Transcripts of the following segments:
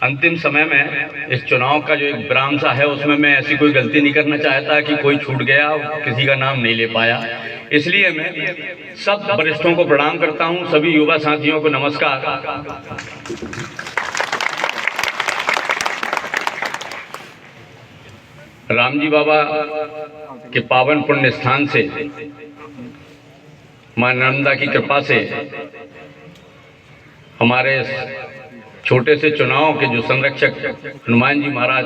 अंतिम समय में इस चुनाव का जो एक विराम सा है उसमें मैं ऐसी कोई गलती नहीं करना चाहता कि कोई छूट गया, किसी का नाम नहीं ले पाया। इसलिए मैं सब वरिष्ठों को प्रणाम करता हूं, सभी युवा साथियों को नमस्कार। रामजी बाबा के पावन पुण्य स्थान से, मां नर्मदा की कृपा से, हमारे छोटे से चुनाव के जो संरक्षक हनुमान जी महाराज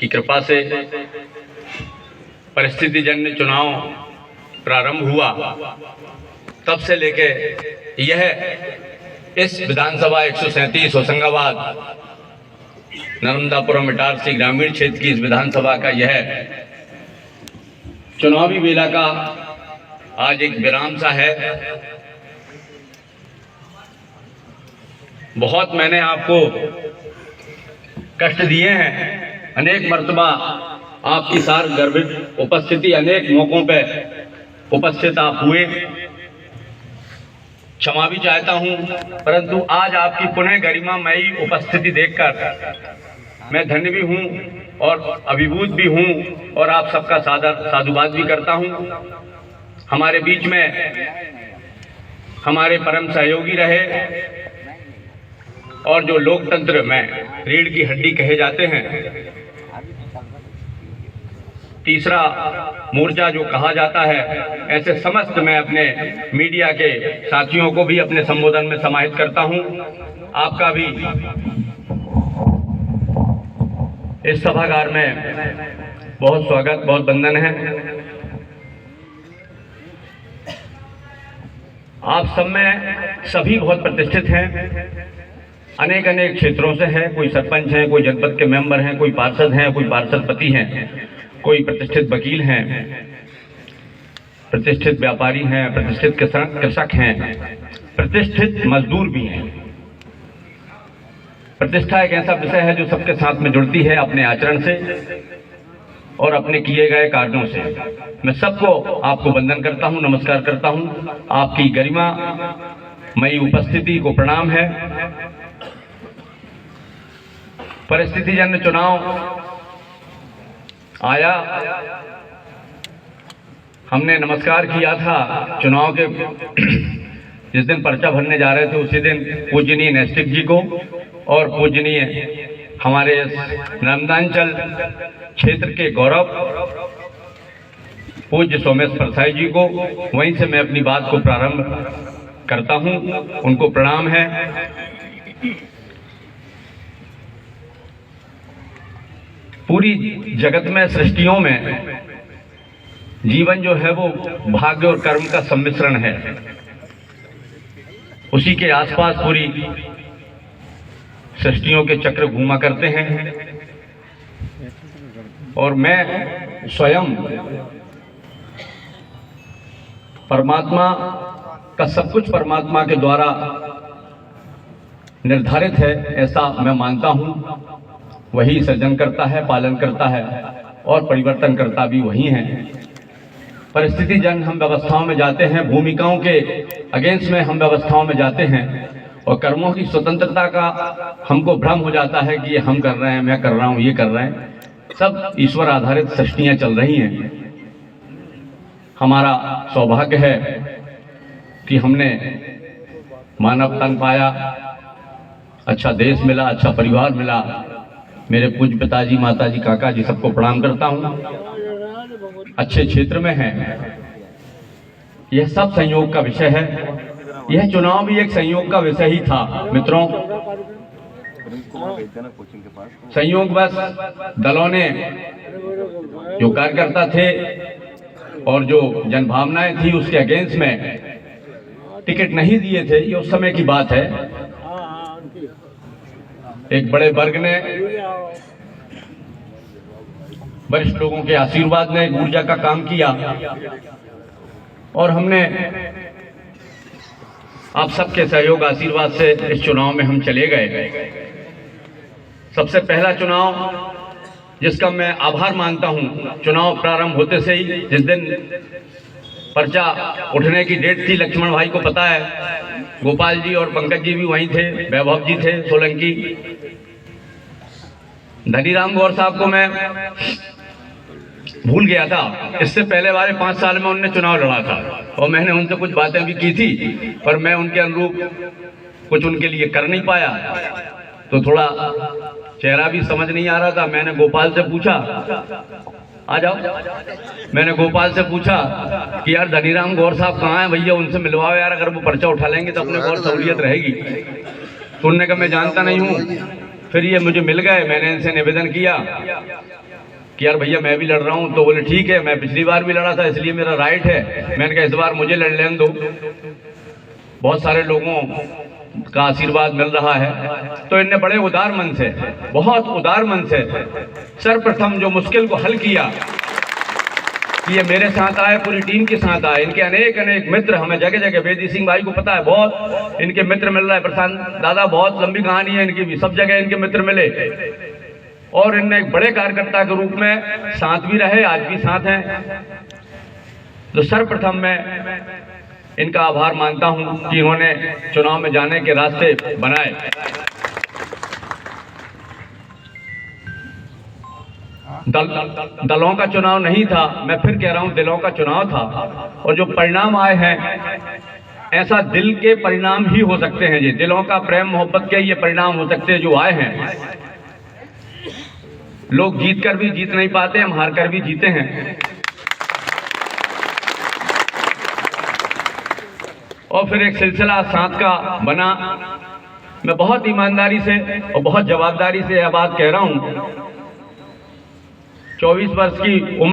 की कृपा से परिस्थिति जन्य चुनाव प्रारंभ हुआ, तब से लेके यह इस विधानसभा 137 होशंगाबाद नर्मदापुरम इटारसी ग्रामीण क्षेत्र की इस विधानसभा का यह चुनावी बेला का आज एक विराम सा है। बहुत मैंने आपको कष्ट दिए हैं, अनेक मर्तबा आपकी सार गर्भित उपस्थिति, अनेक मौकों पे उपस्थित आप हुए, क्षमा भी चाहता हूं, परंतु आज आपकी पुनः गरिमामयी उपस्थिति देखकर मैं धन्य भी हूं और अभिभूत भी हूं और आप सबका साधुवाद भी करता हूं। हमारे बीच में हमारे परम सहयोगी रहे और जो लोकतंत्र में रीढ़ की हड्डी कहे जाते हैं, तीसरा मोर्चा जो कहा जाता है, ऐसे समस्त मैं अपने मीडिया के साथियों को भी अपने संबोधन में समाहित करता हूं। आपका भी इस सभागार में बहुत स्वागत, बहुत वंदन है। आप सब में सभी बहुत प्रतिष्ठित हैं, अनेक अनेक क्षेत्रों से हैं, कोई सरपंच हैं, कोई जनपद के मेंबर हैं, कोई पार्षद हैं, कोई पार्षदपति हैं, कोई प्रतिष्ठित वकील हैं, प्रतिष्ठित व्यापारी हैं, प्रतिष्ठित कृषक हैं, प्रतिष्ठित मजदूर भी हैं। प्रतिष्ठा एक ऐसा विषय है जो सबके साथ में जुड़ती है अपने आचरण से और अपने किए गए कार्यों से। मैं सबको आपको वंदन करता हूं, नमस्कार करता हूं। आपकी गरिमा मई उपस्थिति को प्रणाम है। परिस्थिति जन्य चुनाव आया, हमने नमस्कार किया था चुनाव के जिस दिन पर्चा भरने जा रहे थे, उसी दिन पूजनीय नैस्टिक जी को और पूजनीय हमारे नर्मदांचल क्षेत्र के गौरव पूज्य सोमेश्वर साई जी को, वहीं से मैं अपनी बात को प्रारंभ करता हूं। उनको प्रणाम है। पूरी जगत में, सृष्टियों में जीवन जो है वो भाग्य और कर्म का सम्मिश्रण है। उसी के आसपास पूरी सृष्टियों के चक्र घूमा करते हैं और मैं स्वयं परमात्मा का, सब कुछ परमात्मा के द्वारा निर्धारित है, ऐसा मैं मानता हूं। वही सृजन करता है, पालन करता है और परिवर्तन करता भी वही है। परिस्थिति जन हम व्यवस्थाओं में जाते हैं, भूमिकाओं के अगेंस्ट में हम व्यवस्थाओं में जाते हैं और कर्मों की स्वतंत्रता का हमको भ्रम हो जाता है कि ये हम कर रहे हैं, मैं कर रहा हूं, ये कर रहे हैं। सब ईश्वर आधारित सृष्टियां चल रही हैं। हमारा सौभाग्य है कि हमने मानव तन पाया, अच्छा देश मिला, अच्छा परिवार मिला। मेरे पूज्य पिताजी, माताजी, काका जी सबको प्रणाम करता हूं। अच्छे क्षेत्र में हैं। यह सब संयोग का विषय है। यह चुनाव भी एक संयोग का विषय ही था मित्रों। संयोग बस दलों ने, जो कार्यकर्ता थे और जो जनभावनाएं थी उसके अगेंस्ट में टिकट नहीं दिए थे। ये उस समय की बात है। एक बड़े वर्ग ने, वरिष्ठ लोगों के आशीर्वाद ने ऊर्जा का काम किया और हमने आप सबके सहयोग आशीर्वाद से इस चुनाव में हम चले गए। सबसे पहला चुनाव जिसका मैं आभार मानता हूं, चुनाव प्रारंभ होते से ही, जिस दिन पर्चा उठने की डेट थी, लक्ष्मण भाई को पता है, गोपाल जी और पंकज जी भी वहीं थे, वैभव जी थे सोलंकी, धनीराम गौर साहब को मैं भूल गया था। इससे पहले वाले 5 साल में उनने चुनाव लड़ा था और मैंने उनसे कुछ बातें भी की थी, पर मैं उनके अनुरूप कुछ उनके लिए कर नहीं पाया, तो थोड़ा चेहरा भी समझ नहीं आ रहा था। मैंने गोपाल से पूछा, आ जाओ, मैंने गोपाल से पूछा कि यार धनीराम गौर साहब कहाँ हैं भैया, उनसे मिलवाओ यार, अगर वो पर्चा उठा लेंगे तो अपने को और सहूलियत रहेगी। तो उन्होंने कहा मैं जानता नहीं हूँ। फिर ये मुझे मिल गए, मैंने इनसे निवेदन किया कि यार भैया मैं भी लड़ रहा हूँ। तो बोले ठीक है, मैं पिछली बार भी लड़ा था इसलिए मेरा राइट है। मैंने कहा इस बार मुझे लड़ लेने दो, बहुत सारे लोगों का आशीर्वाद मिल रहा है। तो इनने बड़े उदार मन से, बहुत उदार मन से सर्वप्रथम जो मुश्किल को हल किया कि ये मेरे साथ आए, पूरी टीम के साथ आए। इनके अनेक अनेक मित्र हमें जगह जगह, बेदी सिंह भाई को पता है बहुत इनके मित्र मिल रहा है, प्रशांत दादा, बहुत लंबी कहानी है इनकी भी, सब जगह इनके मित्र मिले और इनने एक बड़े कार्यकर्ता के रूप में साथ भी रहे, आज भी साथ हैं। तो सर्वप्रथम मैं इनका आभार मानता हूं कि इन्होंने चुनाव में जाने के रास्ते बनाए। दलों का चुनाव नहीं था, मैं फिर कह रहा हूं दिलों का चुनाव था। और जो परिणाम आए हैं, ऐसा दिल के परिणाम ही हो सकते हैं, ये दिलों का प्रेम मोहब्बत के ये परिणाम हो सकते हैं जो आए हैं। लोग जीत कर भी जीत नहीं पाते, हम हार कर भी जीते हैं। और फिर एक सिलसिला साथ का बना। मैं बहुत ईमानदारी से और बहुत जवाबदारी से यह बात कह रहा हूं, 24 वर्ष की उम्र